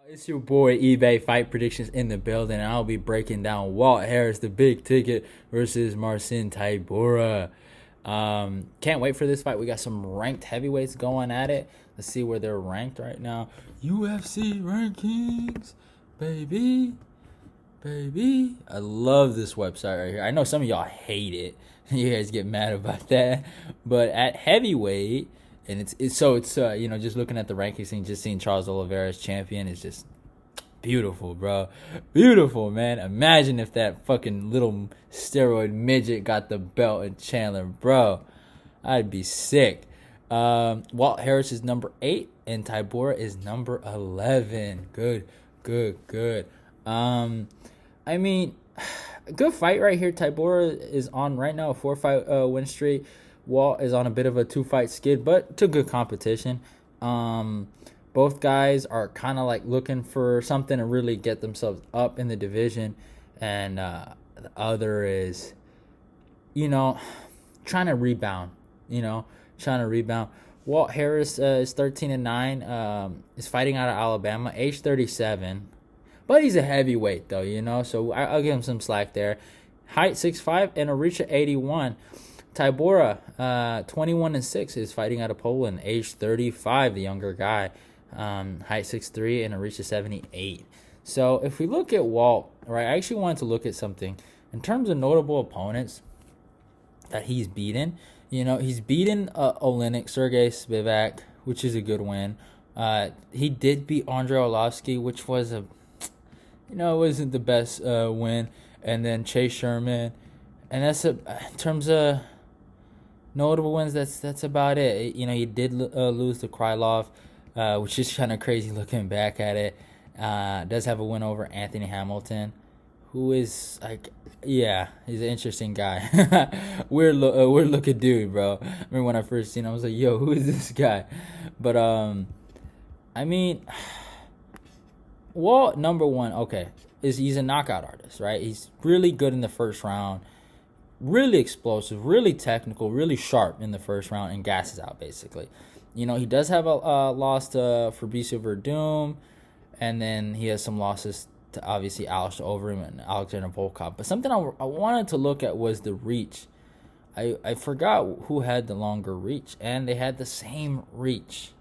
It's your boy eBay Fight Predictions in the building, and I'll be breaking down Walt Harris, the big ticket, versus Marcin Tybura. Can't wait for this fight. We got some ranked heavyweights going at it. Let's see where they're ranked right now. UFC rankings, baby, baby. I love this website right here. I know some of y'all hate it. You guys get mad about that, but at heavyweight. And it's just looking at the rankings and just seeing Charles Oliveira's champion is just beautiful, bro. Beautiful, man. Imagine if that fucking little steroid midget got the belt in Chandler, bro. I'd be sick. Walt Harris is number 8 and Tybura is number 11. Good, good, good. I mean, good fight right here. Tybura is on right now a 4-fight win streak. Walt is on a bit of a 2-fight skid, but it's a good competition. Both guys are kind of like looking for something to really get themselves up in the division, and the other is, trying to rebound. Trying to rebound. Walt Harris is 13-9. Is fighting out of Alabama, age 37, but he's a heavyweight though. So I'll give him some slack there. Height 6'5" and a reach of 81. Tybura, 21-6, is fighting out of Poland, age 35, the younger guy, height 6'3", and a reach of 78. So if we look at Walt, right, I actually wanted to look at something in terms of notable opponents that he's beaten. He's beaten Oleinik, Sergey Spivak, which is a good win. He did beat Andrei Arlovsky, which was it wasn't the best win, and then Chase Sherman, and that's in terms of notable wins, that's about it. He did lose to Krylov, which is kind of crazy looking back at it. Does have a win over Anthony Hamilton, who is he's an interesting guy. weird looking dude, bro. I remember when I first seen him, I was like, yo, who is this guy? But Walt, number one, he's a knockout artist, right? He's really good in the first round. Really explosive, really technical, really sharp in the first round, and gasses out basically. He does have a loss to Fabricio Verdum, and then he has some losses to obviously Alistair Overeem and Alexander Volkov. But something I wanted to look at was the reach. I forgot who had the longer reach, and they had the same reach,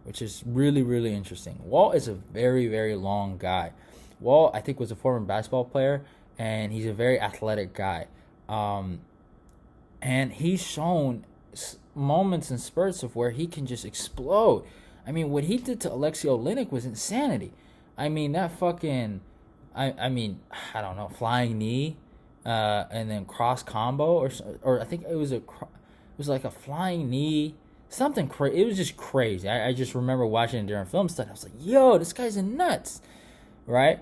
which is really, really interesting. Walt is a very, very long guy. Walt, I think, was a former basketball player, and he's a very athletic guy. And he's shown moments and spurts of where he can just explode. I mean, what he did to Alexei Oleinik was insanity. I mean, that fucking, I don't know, flying knee, and then cross combo, or I think it was like a flying knee, something crazy. It was just crazy. I just remember watching it during film study. I was like, yo, this guy's nuts, right?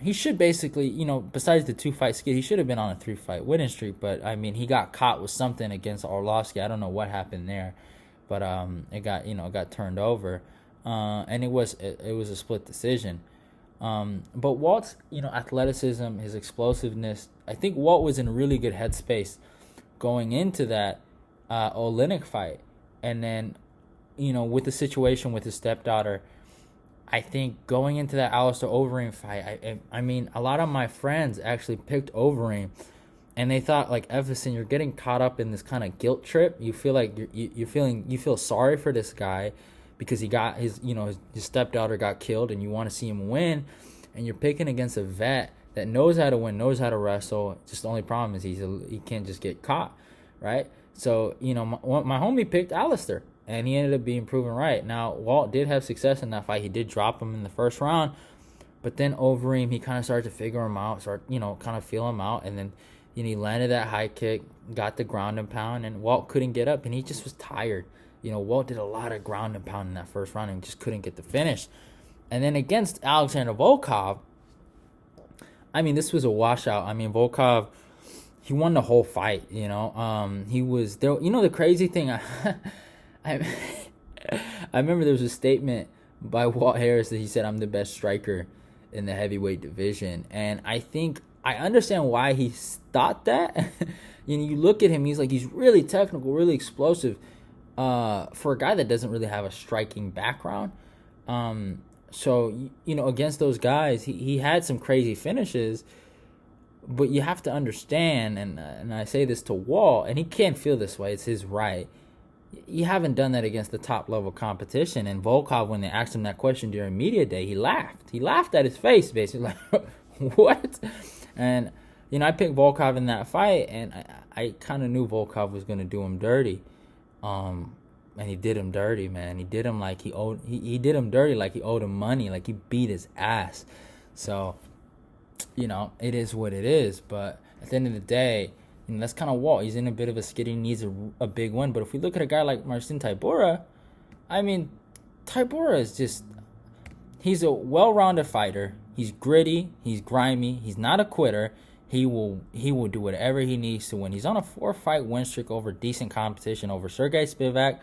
He should basically, besides the 2-fight skid, he should have been on a 3-fight winning streak. But he got caught with something against Arlovsky. I don't know what happened there, but it got turned over, and it was a split decision. But Walt's, athleticism, his explosiveness. I think Walt was in a really good headspace going into that Oleinik fight, and then, with the situation with his stepdaughter. I think going into that Alistair Overeem fight, I mean, a lot of my friends actually picked Overeem, and they thought, like, Everson, you're getting caught up in this kind of guilt trip. You feel like you feel sorry for this guy because he got his stepdaughter got killed, and you want to see him win, and you're picking against a vet that knows how to win, knows how to wrestle. Just the only problem is he can't just get caught, right? So my homie picked Alistair. And he ended up being proven right. Now, Walt did have success in that fight. He did drop him in the first round. But then Overeem, he kind of started to figure him out, kind of feel him out. And then he landed that high kick, got the ground and pound, and Walt couldn't get up. And he just was tired. Walt did a lot of ground and pound in that first round and just couldn't get the finish. And then against Alexander Volkov, this was a washout. Volkov, he won the whole fight, He was there. The crazy thing, I remember there was a statement by Walt Harris that he said, I'm the best striker in the heavyweight division. And I think I understand why he thought that. You look at him, he's really technical, really explosive, for a guy that doesn't really have a striking background. So against those guys, he had some crazy finishes, but you have to understand, and I say this to Walt, and he can't feel this way. It's his right. You haven't done that against the top level competition. And Volkov, when they asked him that question during media day, he laughed. He laughed at his face, basically, like, what? And I picked Volkov in that fight, and I kind of knew Volkov was gonna do him dirty. And he did him dirty, man. He did him like he did him dirty, like he owed him money, like he beat his ass. So, it is what it is. But at the end of the day, that's kind of Walt. He's in a bit of a skid. He needs a big win. But if we look at a guy like Marcin Tybura, I mean, Tybura is just, he's a well-rounded fighter. He's gritty. He's grimy. He's not a quitter. He will do whatever he needs to win. He's on a 4-fight win streak over decent competition over Sergey Spivak,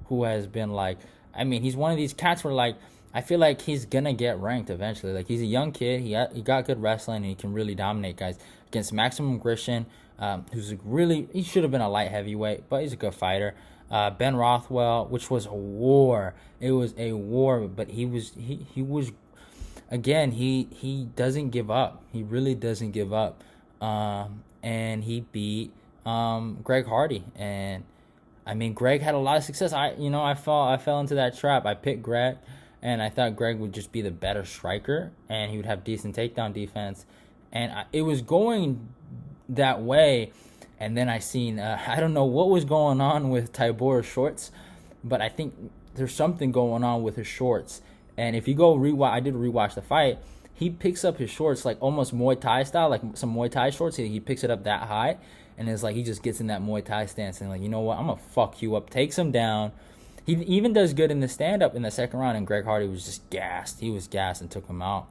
who has been like, he's one of these cats where, like, I feel like he's gonna get ranked eventually. Like, he's a young kid. He got good wrestling, and he can really dominate guys. Against Maximum Grishin, he should have been a light heavyweight, but he's a good fighter. Ben Rothwell, which was a war. It was a war, but he was again, he doesn't give up. He really doesn't give up. And he beat Greg Hardy, and Greg had a lot of success. I fell into that trap. I picked Greg, and I thought Greg would just be the better striker, and he would have decent takedown defense, and it was going that way. And then I seen I don't know what was going on with Tybura's shorts, but I think there's something going on with his shorts. And if you go rewatch, I did rewatch the fight. He picks up his shorts like almost Muay Thai style, like some Muay Thai shorts. He picks it up that high, and it's like he just gets in that Muay Thai stance and like, you know what, I'm gonna fuck you up. Takes him down. He even does good in the stand up in the second round, and Greg Hardy was just gassed. He was gassed and took him out.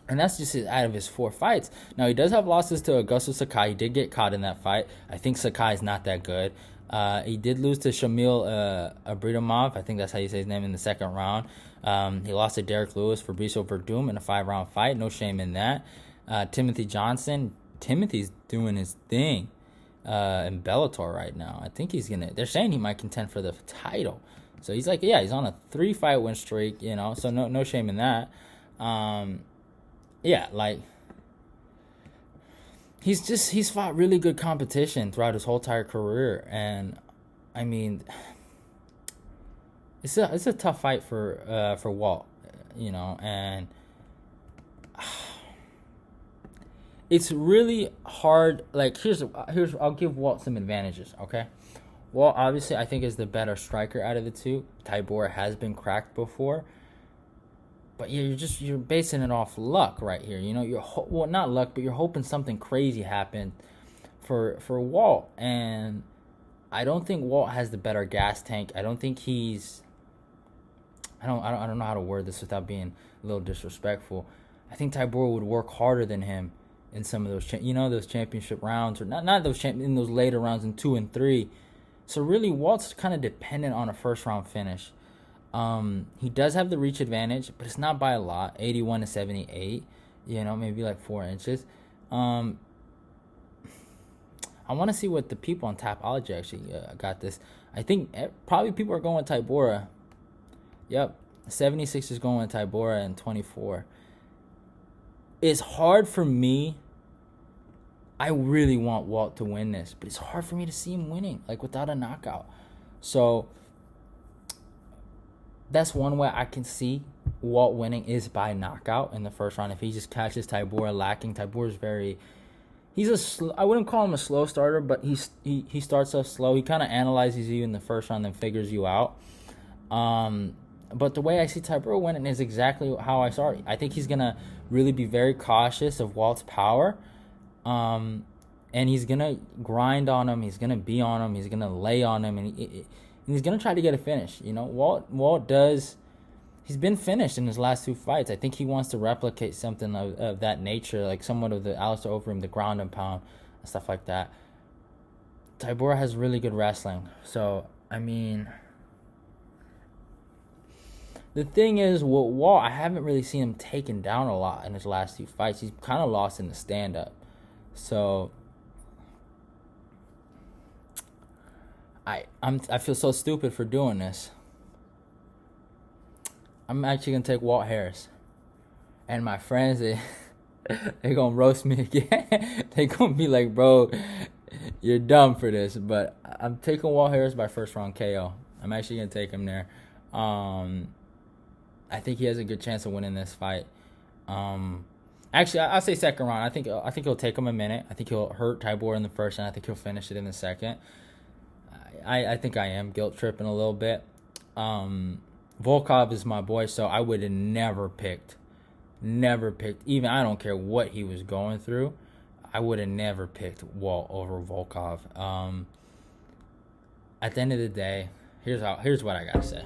And that's just out of his 4 fights. Now, he does have losses to Augusto Sakai. He did get caught in that fight. I think Sakai's not that good. He did lose to Shamil Abridamov. I think that's how you say his name, in the second round. He lost to Derek Lewis, Fabricio Verdum in a 5-round fight. No shame in that. Timothy Johnson. Timothy's doing his thing in Bellator right now. I think they're saying he might contend for the title. So he's like, yeah, he's on a 3-fight win streak, so no shame in that. Yeah, like, he's fought really good competition throughout his whole entire career, and it's a tough fight for Walt, and it's really hard. Like, here's I'll give Walt some advantages, okay? Walt obviously I think is the better striker out of the two. Tybura has been cracked before. But yeah, you're basing it off luck right here. You're not luck, but you're hoping something crazy happened for Walt. And I don't think Walt has the better gas tank. I don't think he's. I don't know how to word this without being a little disrespectful. I think Tybura would work harder than him in some of those those championship rounds, or not those in those later rounds in 2 and 3. So really, Walt's kind of dependent on a first round finish. He does have the reach advantage, but it's not by a lot, 81 to 78, maybe like 4 inches. I want to see what the people on Tapology actually got this. I think probably people are going with Tybura. Yep, 76 is going with Tybura and 24. It's hard for me. I really want Walt to win this, but it's hard for me to see him winning, like, without a knockout. So that's one way I can see Walt winning, is by knockout in the first round. If he just catches Tybura lacking, Tybura's I wouldn't call him a slow starter, but he starts off slow. He kind of analyzes you in the first round, then figures you out. But the way I see Tybura winning is exactly how I saw it. I think he's gonna really be very cautious of Walt's power, and he's gonna grind on him. He's gonna be on him. He's gonna lay on him, and he's going to try to get a finish. Walt does. He's been finished in his last 2 fights. I think he wants to replicate something of that nature, like somewhat of the Alistair Overeem, the ground and pound, and stuff like that. Tybura has really good wrestling. So, the thing is, with Walt, I haven't really seen him taken down a lot in his last 2 fights. He's kind of lost in the stand-up. So I feel so stupid for doing this. I'm actually gonna take Walt Harris. And my friends, they gonna roast me again. They gonna be like, bro, you're dumb for this. But I'm taking Walt Harris by first round KO. I'm actually gonna take him there. I think he has a good chance of winning this fight. Actually, I'll say second round. I think he'll take him a minute. I think he'll hurt Tybura in the first, and I think he'll finish it in the second. I think I am guilt tripping a little bit. Volkov is my boy, so I would have never picked. Even I don't care what he was going through. I would have never picked Walt over Volkov. At the end of the day, here's what I gotta say.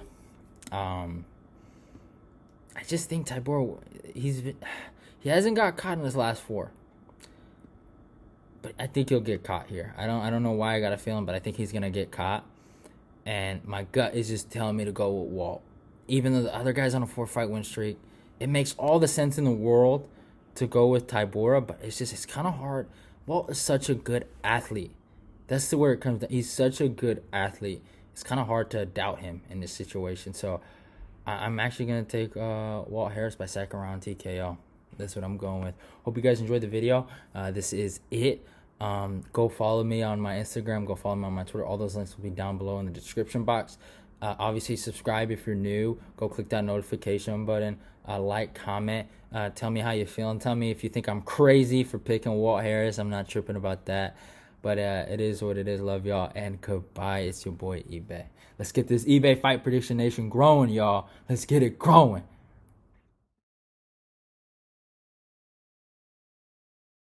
I just think Tybura, he hasn't got caught in his last 4, but I think he'll get caught here. I don't know why I got a feeling, but I think he's gonna get caught, and my gut is just telling me to go with Walt, even though the other guy's on a 4-fight win streak. It makes all the sense in the world to go with Tybura, but it's kind of hard. Walt is such a good athlete. That's where it comes down. He's such a good athlete. It's kind of hard to doubt him in this situation. So I'm actually going to take Walt Harris by second round TKO. That's what I'm going with. Hope you guys enjoyed the video. This is it. Go follow me on my Instagram. Go follow me on my Twitter. All those links will be down below in the description box. Obviously, subscribe if you're new. Go click that notification button. Like, comment. Tell me how you're feeling. Tell me if you think I'm crazy for picking Walt Harris. I'm not tripping about that. But it is what it is. Love y'all. And goodbye. It's your boy, eBay. Let's get this eBay Fight Prediction Nation growing, y'all. Let's get it growing.